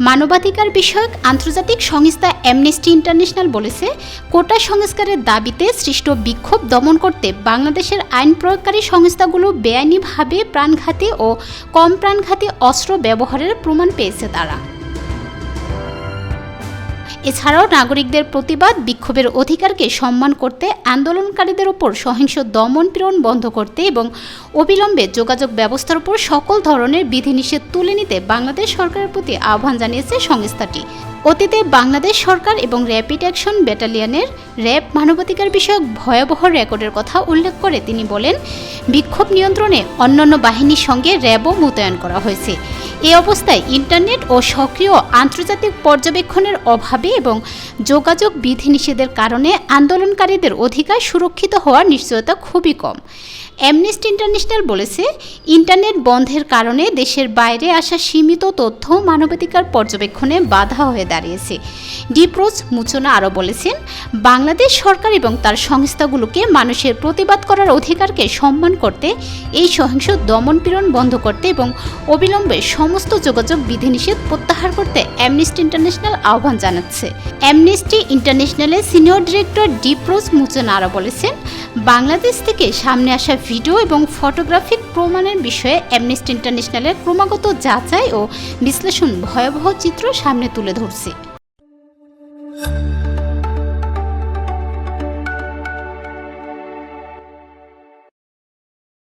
মানবাধিকার বিষয়ক আন্তর্জাতিক সংস্থা অ্যামনেস্টি ইন্টারন্যাশনাল বলেছে, কোটা সংস্কারের দাবিতে সৃষ্ট বিক্ষোভ দমন করতে বাংলাদেশের আইন প্রয়োগকারী সংস্থাগুলো বেআইনিভাবে প্রাণঘাতী ও কম প্রাণঘাতী অস্ত্র ব্যবহারের প্রমাণ পেয়েছে তারা। এছাড়াও নাগরিকদের প্রতিবাদ বিক্ষোভের অধিকারকে সম্মান করতে, আন্দোলনকারীদের ওপর সহিংস দমন-পীড়ন বন্ধ করতে এবং অবিলম্বে যোগাযোগ ব্যবস্থার উপর সকল ধরনের বিধিনিষেধ তুলে নিতে বাংলাদেশ সরকারের প্রতি আহ্বান জানিয়েছে সংস্থাটি। অতীতে বাংলাদেশ সরকার এবং র্যাপিড অ্যাকশন ব্যাটালিয়নের র্যাব মানবাধিকার বিষয়ক ভয়াবহ রেকর্ডের কথা উল্লেখ করে তিনি বলেন, বিক্ষোভ নিয়ন্ত্রণে অন্যান্য বাহিনীর সঙ্গে র্যাবও মোতায়েন করা হয়েছে। এই অবস্থায় ইন্টারনেট ও সক্রিয় আন্তর্জাতিক পর্যবেক্ষণের অভাবে এবং যোগাযোগ বিধিনিষেধের কারণে আন্দোলনকারীদের অধিকার সুরক্ষিত হওয়ার নিশ্চয়তা খুবই কম। অ্যামনেস্টি ইন্টারন্যাশনাল বলেছে, ইন্টারনেট বন্ধের কারণে দেশের বাইরে আসা সীমিত তথ্য মানবাধিকার পর্যবেক্ষণে বাধা হয়ে দাঁড়িয়েছে। ডিপ্রোজ মুচনা আরও বলেছেন, বাংলাদেশ সরকার এবং তার সংস্থাগুলোকে মানুষের প্রতিবাদ করার অধিকারকে সম্মান করতে, এই সহিংস দমন-পীড়ন বন্ধ করতে এবং অবিলম্বে সমস্ত যোগাযোগ বিধিনিষেধ প্রত্যাহার করতে অ্যামনেস্টি ইন্টারন্যাশনাল আহ্বান জানাচ্ছে। অ্যামনেস্টি ইন্টারন্যাশনালের সিনিয়র ডিরেক্টর ডিপ্রোজ মুচনা আরও বলেছেন, বাংলাদেশ থেকে সামনে আসা ভিডিও এবং ফটোগ্রাফিক প্রমাণের বিষয়ে অ্যামনেস্টি ইন্টারন্যাশনালের ক্রমাগত যাচাই ও বিশ্লেষণ ভয়াবহ চিত্র সামনে তুলে ধরছে।